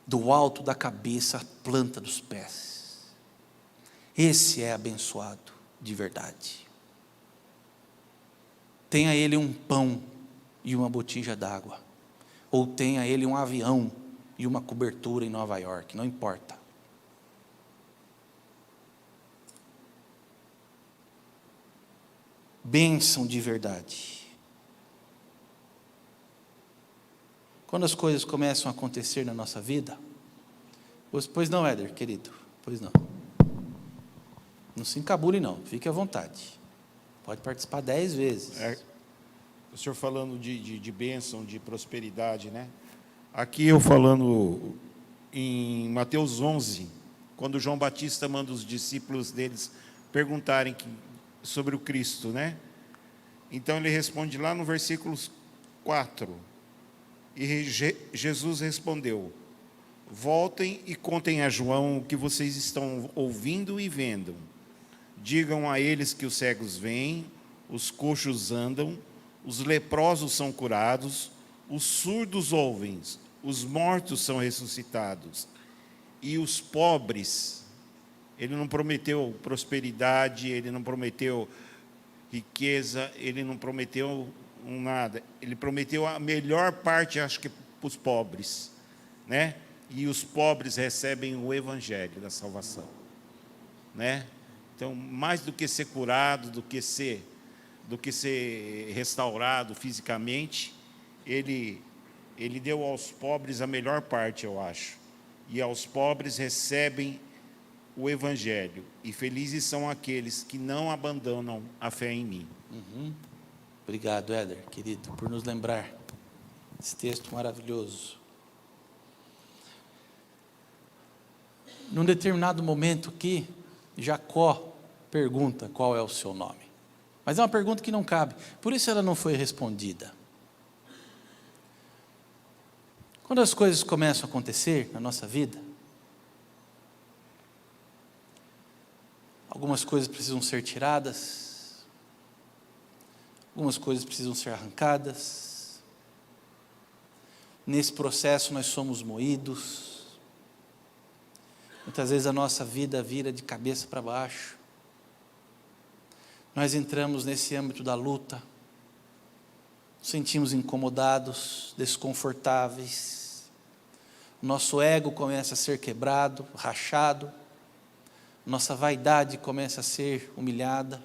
do alto da cabeça à planta dos pés. Esse é abençoado de verdade. Tenha ele um pão e uma botija d'água, ou tenha ele um avião e uma cobertura em Nova York, não importa. Bênção de verdade. Quando as coisas começam a acontecer na nossa vida, pois não, Éder, querido, pois não. Não se encabule não, fique à vontade. Pode participar 10 vezes. O senhor falando de bênção, de prosperidade, né? Aqui eu falando em Mateus 11, quando João Batista manda os discípulos deles perguntarem sobre o Cristo, né? Então ele responde lá no versículo 4, e Jesus respondeu: voltem e contem a João o que vocês estão ouvindo e vendo. Digam a eles que os cegos veem, os coxos andam, os leprosos são curados, os surdos ouvem, os mortos são ressuscitados, e os pobres, ele não prometeu prosperidade, ele não prometeu riqueza, ele não prometeu nada, ele prometeu a melhor parte, acho que para os pobres, né? E os pobres recebem o evangelho da salvação, né? Então, mais do que ser curado, do que ser restaurado fisicamente, ele deu aos pobres a melhor parte, eu acho. E aos pobres recebem o evangelho. E felizes são aqueles que não abandonam a fé em mim. Obrigado, Éder, querido, por nos lembrar esse texto maravilhoso. Num determinado momento aqui, Jacó pergunta qual é o seu nome. Mas é uma pergunta que não cabe, por isso ela não foi respondida. Quando as coisas começam a acontecer na nossa vida, algumas coisas precisam ser tiradas, algumas coisas precisam ser arrancadas. Nesse processo nós somos moídos. Muitas vezes a nossa vida vira de cabeça para baixo. Nós entramos nesse âmbito da luta, nos sentimos incomodados, desconfortáveis, nosso ego começa a ser quebrado, rachado, nossa vaidade começa a ser humilhada.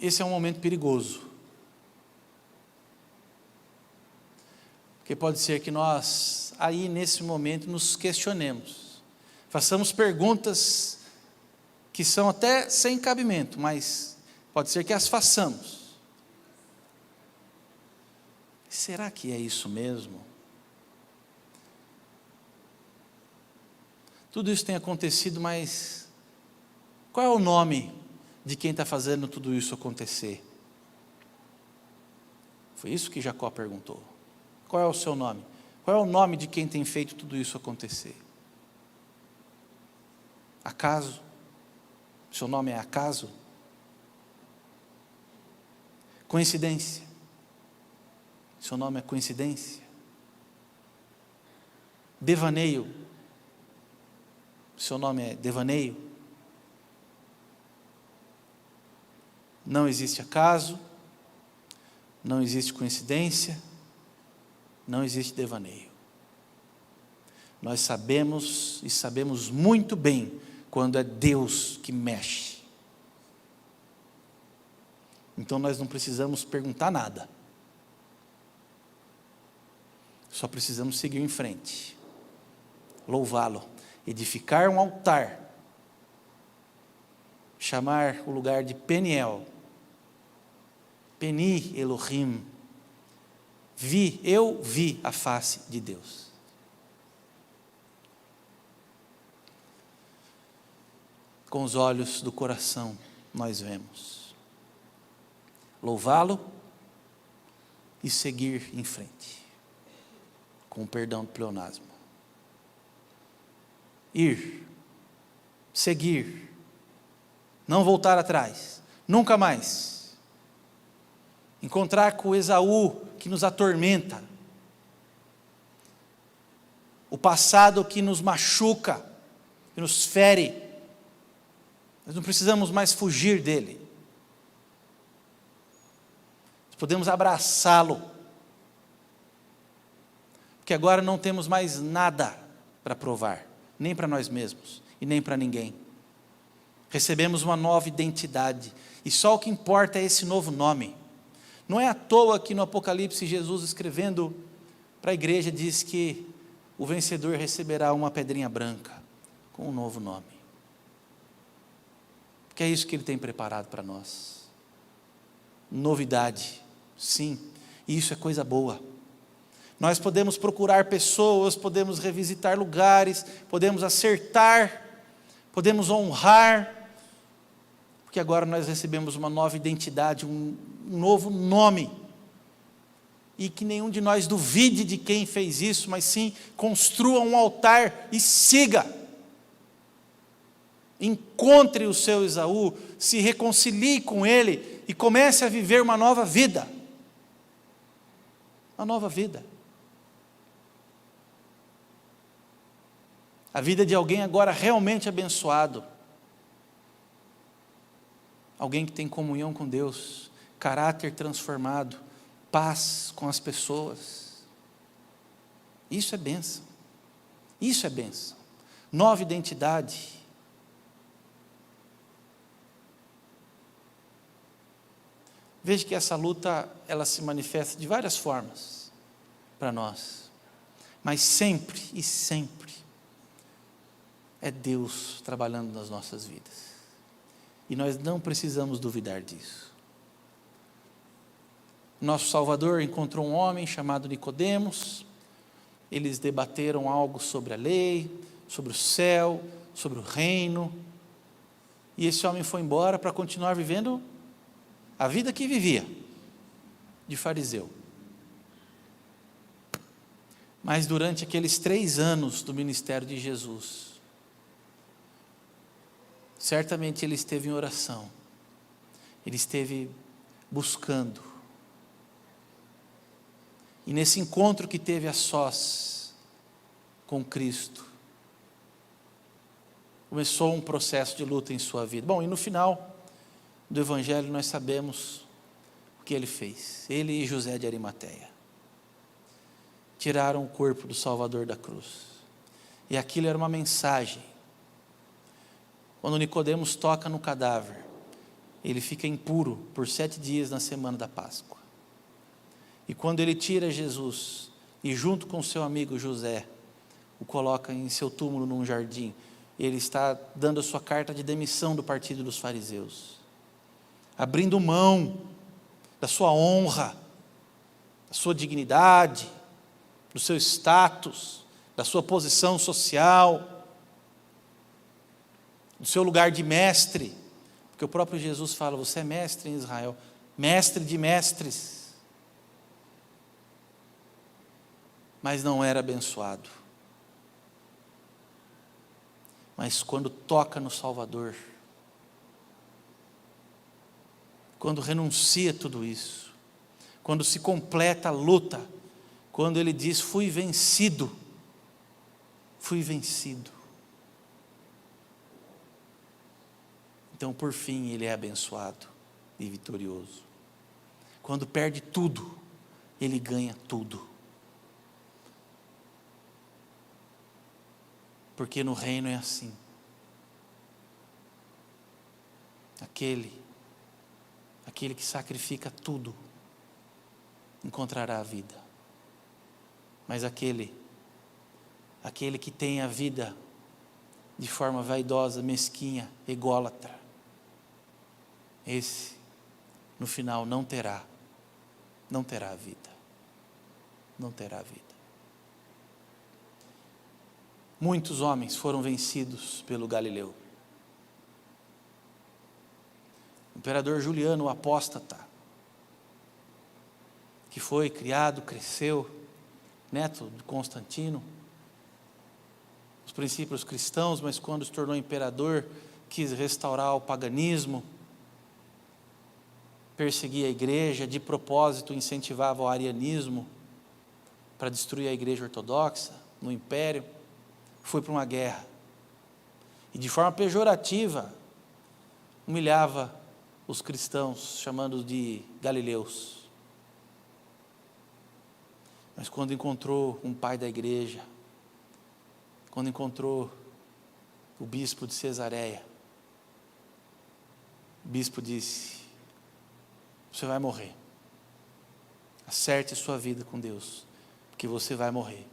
Esse é um momento perigoso, porque pode ser que nós, aí nesse momento, nos questionemos, façamos perguntas que são até sem cabimento, mas pode ser que as façamos. Será que é isso mesmo? Tudo isso tem acontecido, mas qual é o nome de quem está fazendo tudo isso acontecer? Foi isso que Jacó perguntou. Qual é o seu nome? Qual é o nome de quem tem feito tudo isso acontecer? Acaso? Seu nome é acaso? Coincidência? Seu nome é coincidência? Devaneio? Seu nome é devaneio? Não existe acaso, não existe coincidência, não existe devaneio. Nós sabemos e sabemos muito bem quando é Deus que mexe. Então nós não precisamos perguntar nada. Só precisamos seguir em frente. Louvá-lo. Edificar um altar. Chamar o lugar de Peniel. Peni Elohim. Eu vi a face de Deus. Com os olhos do coração nós vemos. Louvá-lo e seguir em frente. com o perdão do pleonasmo. Ir, seguir, não voltar atrás, nunca mais. Encontrar com o Esaú que nos atormenta, o passado que nos machuca, que nos fere. Nós não precisamos mais fugir dele. Nós podemos abraçá-lo, porque agora não temos mais nada para provar, nem para nós mesmos e nem para ninguém. Recebemos uma nova identidade, e só o que importa é esse novo nome. Não é à toa que no Apocalipse, Jesus escrevendo para a igreja diz que o vencedor receberá uma pedrinha branca com um novo nome. Porque é isso que ele tem preparado para nós. Novidade, sim, e isso é coisa boa. Nós podemos procurar pessoas, podemos revisitar lugares, podemos acertar, podemos honrar, porque agora nós recebemos uma nova identidade, um novo nome, e que nenhum de nós duvide de quem fez isso, mas sim construa um altar e siga. Encontre o seu Esaú, se reconcilie com ele e comece a viver uma nova vida. Uma nova vida. A vida de alguém agora realmente abençoado. Alguém que tem comunhão com Deus, caráter transformado, paz com as pessoas. Isso é bênção. Isso é bênção. Nova identidade. Veja que essa luta, ela se manifesta de várias formas para nós. Mas sempre e sempre é Deus trabalhando nas nossas vidas. E nós não precisamos duvidar disso. Nosso Salvador encontrou um homem chamado Nicodemos. Eles debateram algo sobre a lei, sobre o céu, sobre o reino. E esse homem foi embora para continuar vivendo a vida que vivia, de fariseu. Mas durante aqueles 3 anos do ministério de Jesus, certamente ele esteve em oração, ele esteve buscando. E nesse encontro que teve a sós com Cristo, começou um processo de luta em sua vida. Bom, e no final do Evangelho nós sabemos o que ele fez. Ele e José de Arimateia tiraram o corpo do Salvador da cruz. E aquilo era uma mensagem. Quando Nicodemos toca no cadáver, ele fica impuro por 7 dias na semana da Páscoa. E quando ele tira Jesus, e junto com seu amigo José, o coloca em seu túmulo num jardim, ele está dando a sua carta de demissão do partido dos fariseus, abrindo mão da sua honra, da sua dignidade, do seu status, da sua posição social, do seu lugar de mestre, porque o próprio Jesus fala, você é mestre em Israel, mestre de mestres, mas não era abençoado. Mas quando toca no Salvador, quando renuncia tudo isso, quando se completa a luta, quando ele diz, fui vencido, então por fim ele é abençoado e vitorioso. Quando perde tudo, ele ganha tudo. Porque no reino é assim. Aquele que sacrifica tudo, encontrará a vida. Mas aquele que tem a vida de forma vaidosa, mesquinha, ególatra, esse, no final, não terá a vida. Não terá a vida. Muitos homens foram vencidos pelo Galileu. O imperador Juliano, o apóstata, que foi criado, cresceu neto de Constantino, os princípios cristãos, mas quando se tornou imperador, quis restaurar o paganismo, perseguia a igreja, de propósito incentivava o arianismo para destruir a igreja ortodoxa no império, foi para uma guerra e de forma pejorativa humilhava os cristãos, chamando-os de galileus. Mas quando encontrou um pai da igreja, quando encontrou o bispo de Cesareia, o bispo disse: você vai morrer, acerte sua vida com Deus, porque você vai morrer.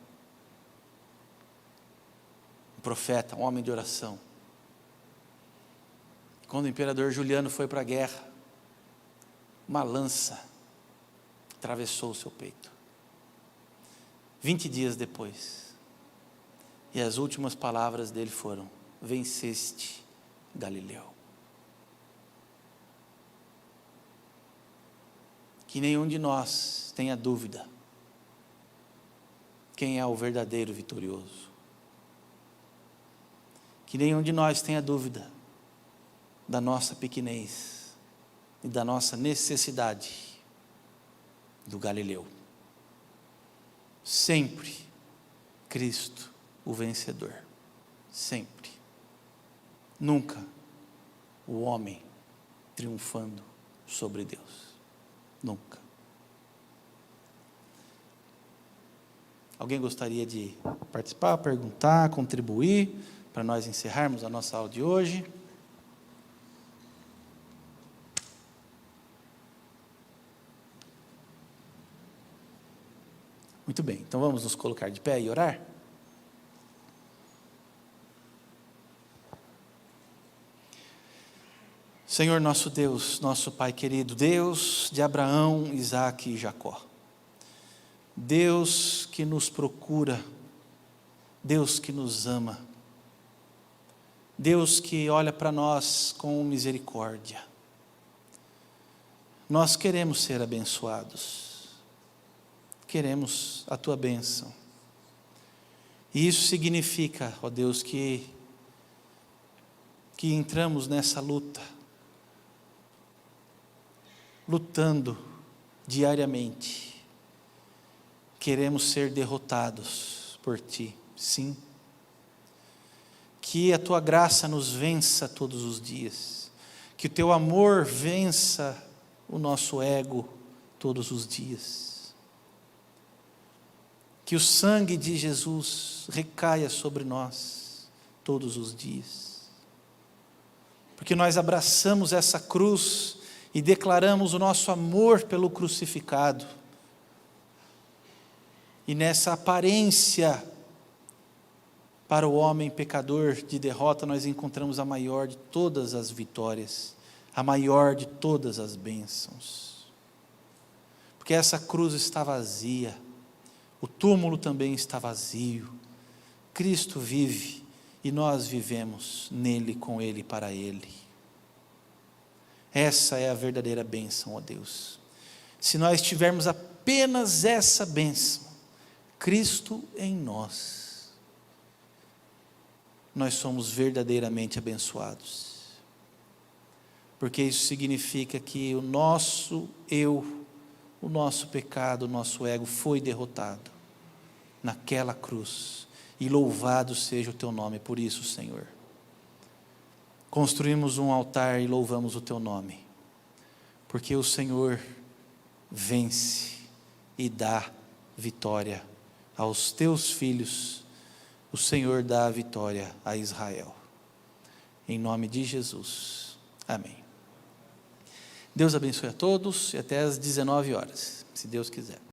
Um profeta, um homem de oração. Quando o imperador Juliano foi para a guerra, uma lança atravessou o seu peito. 20 dias depois, e as últimas palavras dele foram: venceste, Galileu. Que nenhum de nós tenha dúvida quem é o verdadeiro vitorioso. Que nenhum de nós tenha dúvida da nossa pequenez e da nossa necessidade do Galileu. Sempre Cristo o vencedor. Sempre. Nunca o homem triunfando sobre Deus. Nunca. Alguém gostaria de participar, perguntar, contribuir, para nós encerrarmos a nossa aula de hoje? Muito bem, então vamos nos colocar de pé e orar? Senhor nosso Deus, nosso Pai querido, Deus de Abraão, Isaque e Jacó, Deus que nos procura, Deus que nos ama, Deus que olha para nós com misericórdia. Nós queremos ser abençoados, queremos a Tua bênção, e isso significa, ó Deus, que entramos nessa luta, lutando diariamente. Queremos ser derrotados por Ti, sim. Que a Tua graça nos vença todos os dias. Que o Teu amor vença o nosso ego todos os dias. Que o sangue de Jesus recaia sobre nós todos os dias. Porque nós abraçamos essa cruz e declaramos o nosso amor pelo crucificado. E nessa aparência para o homem pecador de derrota, nós encontramos a maior de todas as vitórias, a maior de todas as bênçãos. Porque essa cruz está vazia, o túmulo também está vazio, Cristo vive e nós vivemos nele, com Ele e para Ele. Essa é a verdadeira bênção, ó Deus. Se nós tivermos apenas essa bênção, Cristo em nós, nós somos verdadeiramente abençoados. Porque isso significa que o nosso eu, o nosso pecado, o nosso ego foi derrotado naquela cruz. E louvado seja o Teu nome por isso, Senhor. Construímos um altar e louvamos o Teu nome, porque o Senhor vence e dá vitória aos Teus filhos, o Senhor dá a vitória a Israel. Em nome de Jesus, amém. Deus abençoe a todos e até às 19 horas, se Deus quiser.